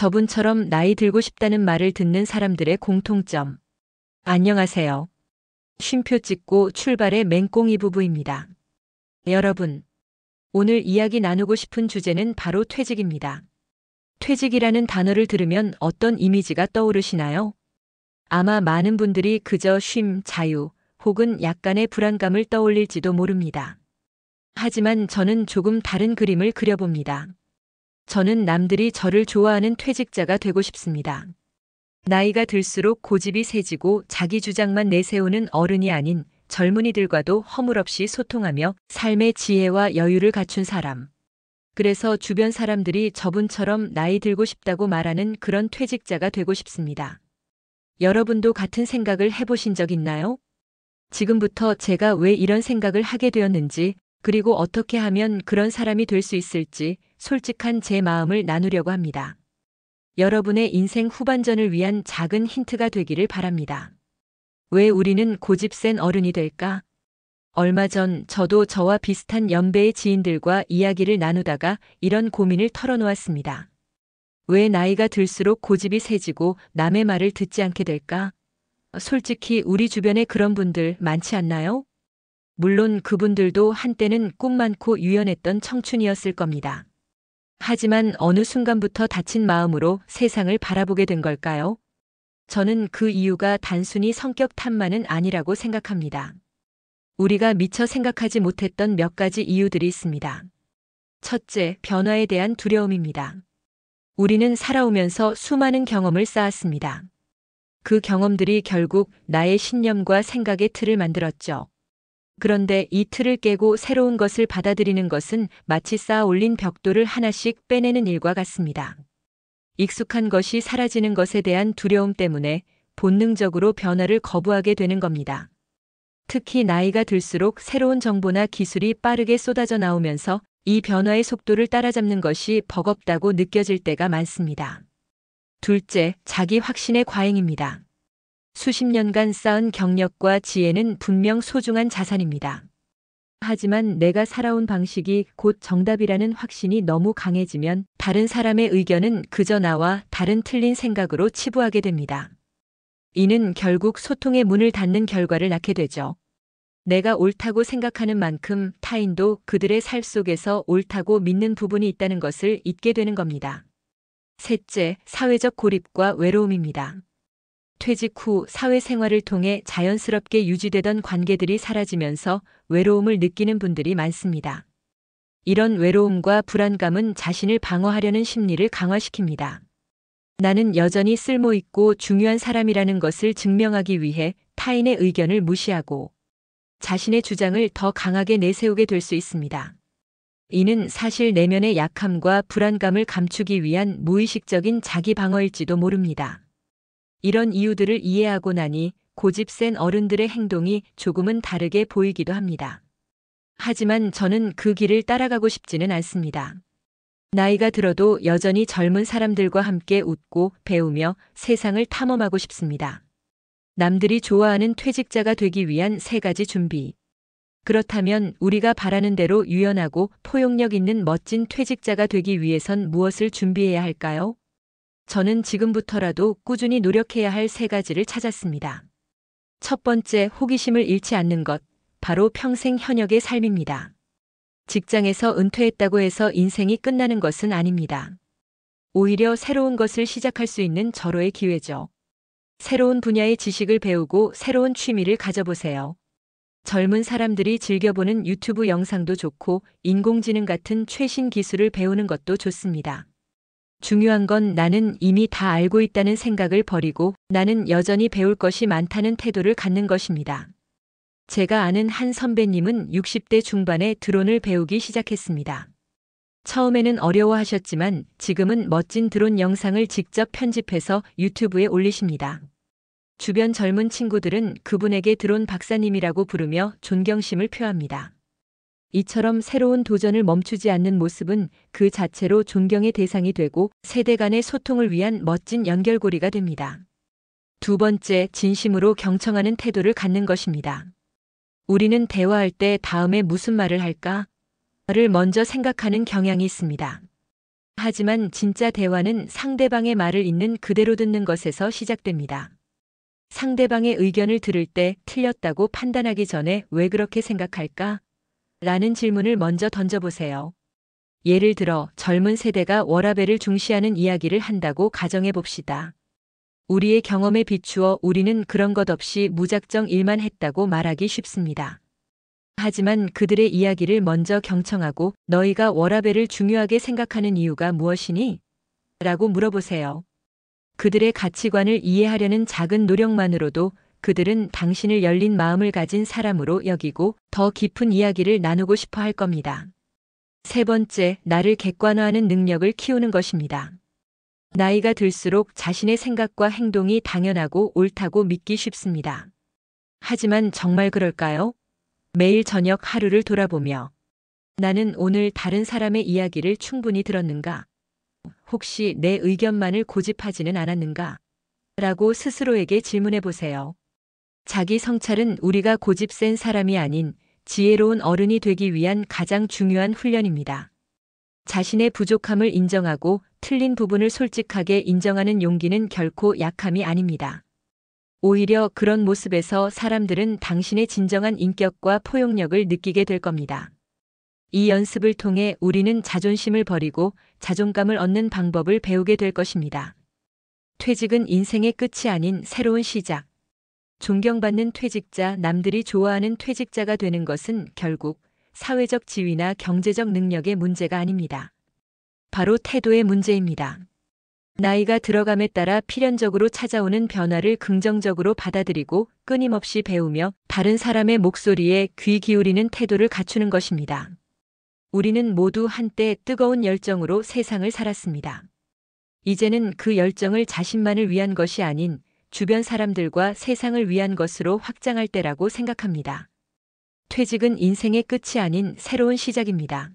저분처럼 나이 들고 싶다는 말을 듣는 사람들의 공통점. 안녕하세요. 쉼표 찍고 출발의 맹꽁이 부부입니다. 여러분, 오늘 이야기 나누고 싶은 주제는 바로 퇴직입니다. 퇴직이라는 단어를 들으면 어떤 이미지가 떠오르시나요? 아마 많은 분들이 그저 쉼, 자유, 혹은 약간의 불안감을 떠올릴지도 모릅니다. 하지만 저는 조금 다른 그림을 그려봅니다. 저는 남들이 저를 좋아하는 퇴직자가 되고 싶습니다. 나이가 들수록 고집이 세지고 자기 주장만 내세우는 어른이 아닌 젊은이들과도 허물없이 소통하며 삶의 지혜와 여유를 갖춘 사람. 그래서 주변 사람들이 저분처럼 나이 들고 싶다고 말하는 그런 퇴직자가 되고 싶습니다. 여러분도 같은 생각을 해보신 적 있나요? 지금부터 제가 왜 이런 생각을 하게 되었는지, 그리고 어떻게 하면 그런 사람이 될 수 있을지 솔직한 제 마음을 나누려고 합니다. 여러분의 인생 후반전을 위한 작은 힌트가 되기를 바랍니다. 왜 우리는 고집센 어른이 될까? 얼마 전 저도 저와 비슷한 연배의 지인들과 이야기를 나누다가 이런 고민을 털어놓았습니다. 왜 나이가 들수록 고집이 세지고 남의 말을 듣지 않게 될까? 솔직히 우리 주변에 그런 분들 많지 않나요? 물론 그분들도 한때는 꿈 많고 유연했던 청춘이었을 겁니다. 하지만 어느 순간부터 다친 마음으로 세상을 바라보게 된 걸까요? 저는 그 이유가 단순히 성격 탓만은 아니라고 생각합니다. 우리가 미처 생각하지 못했던 몇 가지 이유들이 있습니다. 첫째, 변화에 대한 두려움입니다. 우리는 살아오면서 수많은 경험을 쌓았습니다. 그 경험들이 결국 나의 신념과 생각의 틀을 만들었죠. 그런데 이 틀을 깨고 새로운 것을 받아들이는 것은 마치 쌓아 올린 벽돌을 하나씩 빼내는 일과 같습니다. 익숙한 것이 사라지는 것에 대한 두려움 때문에 본능적으로 변화를 거부하게 되는 겁니다. 특히 나이가 들수록 새로운 정보나 기술이 빠르게 쏟아져 나오면서 이 변화의 속도를 따라잡는 것이 버겁다고 느껴질 때가 많습니다. 둘째, 자기 확신의 과잉입니다. 수십 년간 쌓은 경력과 지혜는 분명 소중한 자산입니다. 하지만 내가 살아온 방식이 곧 정답이라는 확신이 너무 강해지면 다른 사람의 의견은 그저 나와 다른 틀린 생각으로 치부하게 됩니다. 이는 결국 소통의 문을 닫는 결과를 낳게 되죠. 내가 옳다고 생각하는 만큼 타인도 그들의 삶 속에서 옳다고 믿는 부분이 있다는 것을 잊게 되는 겁니다. 셋째, 사회적 고립과 외로움입니다. 퇴직 후 사회생활을 통해 자연스럽게 유지되던 관계들이 사라지면서 외로움을 느끼는 분들이 많습니다. 이런 외로움과 불안감은 자신을 방어하려는 심리를 강화시킵니다. 나는 여전히 쓸모있고 중요한 사람이라는 것을 증명하기 위해 타인의 의견을 무시하고 자신의 주장을 더 강하게 내세우게 될 수 있습니다. 이는 사실 내면의 약함과 불안감을 감추기 위한 무의식적인 자기 방어일지도 모릅니다. 이런 이유들을 이해하고 나니 고집센 어른들의 행동이 조금은 다르게 보이기도 합니다. 하지만 저는 그 길을 따라가고 싶지는 않습니다. 나이가 들어도 여전히 젊은 사람들과 함께 웃고 배우며 세상을 탐험하고 싶습니다. 남들이 좋아하는 퇴직자가 되기 위한 3가지 준비. 그렇다면 우리가 바라는 대로 유연하고 포용력 있는 멋진 퇴직자가 되기 위해선 무엇을 준비해야 할까요? 저는 지금부터라도 꾸준히 노력해야 할 3가지를 찾았습니다. 첫 번째, 호기심을 잃지 않는 것, 바로 평생 현역의 삶입니다. 직장에서 은퇴했다고 해서 인생이 끝나는 것은 아닙니다. 오히려 새로운 것을 시작할 수 있는 절호의 기회죠. 새로운 분야의 지식을 배우고 새로운 취미를 가져보세요. 젊은 사람들이 즐겨보는 유튜브 영상도 좋고 인공지능 같은 최신 기술을 배우는 것도 좋습니다. 중요한 건 나는 이미 다 알고 있다는 생각을 버리고 나는 여전히 배울 것이 많다는 태도를 갖는 것입니다. 제가 아는 한 선배님은 60대 중반에 드론을 배우기 시작했습니다. 처음에는 어려워하셨지만 지금은 멋진 드론 영상을 직접 편집해서 유튜브에 올리십니다. 주변 젊은 친구들은 그분에게 드론 박사님이라고 부르며 존경심을 표합니다. 이처럼 새로운 도전을 멈추지 않는 모습은 그 자체로 존경의 대상이 되고 세대 간의 소통을 위한 멋진 연결고리가 됩니다. 두 번째, 진심으로 경청하는 태도를 갖는 것입니다. 우리는 대화할 때 다음에 무슨 말을 할까?를 먼저 생각하는 경향이 있습니다. 하지만 진짜 대화는 상대방의 말을 있는 그대로 듣는 것에서 시작됩니다. 상대방의 의견을 들을 때 틀렸다고 판단하기 전에 왜 그렇게 생각할까? 라는 질문을 먼저 던져보세요. 예를 들어 젊은 세대가 워라밸을 중시하는 이야기를 한다고 가정해 봅시다. 우리의 경험에 비추어 우리는 그런 것 없이 무작정 일만 했다고 말하기 쉽습니다. 하지만 그들의 이야기를 먼저 경청하고 너희가 워라밸을 중요하게 생각하는 이유가 무엇이니? 라고 물어보세요. 그들의 가치관을 이해하려는 작은 노력만으로도 그들은 당신을 열린 마음을 가진 사람으로 여기고 더 깊은 이야기를 나누고 싶어 할 겁니다. 세 번째, 나를 객관화하는 능력을 키우는 것입니다. 나이가 들수록 자신의 생각과 행동이 당연하고 옳다고 믿기 쉽습니다. 하지만 정말 그럴까요? 매일 저녁 하루를 돌아보며 나는 오늘 다른 사람의 이야기를 충분히 들었는가? 혹시 내 의견만을 고집하지는 않았는가? 라고 스스로에게 질문해 보세요. 자기 성찰은 우리가 고집 센 사람이 아닌 지혜로운 어른이 되기 위한 가장 중요한 훈련입니다. 자신의 부족함을 인정하고 틀린 부분을 솔직하게 인정하는 용기는 결코 약함이 아닙니다. 오히려 그런 모습에서 사람들은 당신의 진정한 인격과 포용력을 느끼게 될 겁니다. 이 연습을 통해 우리는 자존심을 버리고 자존감을 얻는 방법을 배우게 될 것입니다. 퇴직은 인생의 끝이 아닌 새로운 시작. 존경받는 퇴직자, 남들이 좋아하는 퇴직자가 되는 것은 결국 사회적 지위나 경제적 능력의 문제가 아닙니다. 바로 태도의 문제입니다. 나이가 들어감에 따라 필연적으로 찾아오는 변화를 긍정적으로 받아들이고 끊임없이 배우며 다른 사람의 목소리에 귀 기울이는 태도를 갖추는 것입니다. 우리는 모두 한때 뜨거운 열정으로 세상을 살았습니다. 이제는 그 열정을 자신만을 위한 것이 아닌 주변 사람들과 세상을 위한 것으로 확장할 때라고 생각합니다. 퇴직은 인생의 끝이 아닌 새로운 시작입니다.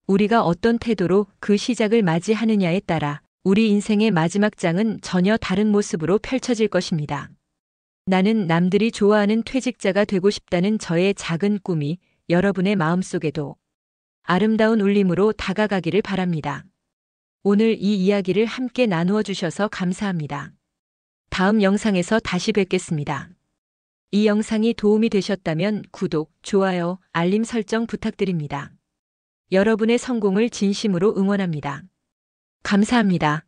우리가 어떤 태도로 그 시작을 맞이하느냐에 따라 우리 인생의 마지막 장은 전혀 다른 모습으로 펼쳐질 것입니다. 나는 남들이 좋아하는 퇴직자가 되고 싶다는 저의 작은 꿈이 여러분의 마음속에도 아름다운 울림으로 다가가기를 바랍니다. 오늘 이 이야기를 함께 나누어 주셔서 감사합니다. 다음 영상에서 다시 뵙겠습니다. 이 영상이 도움이 되셨다면 구독, 좋아요, 알림 설정 부탁드립니다. 여러분의 성공을 진심으로 응원합니다. 감사합니다.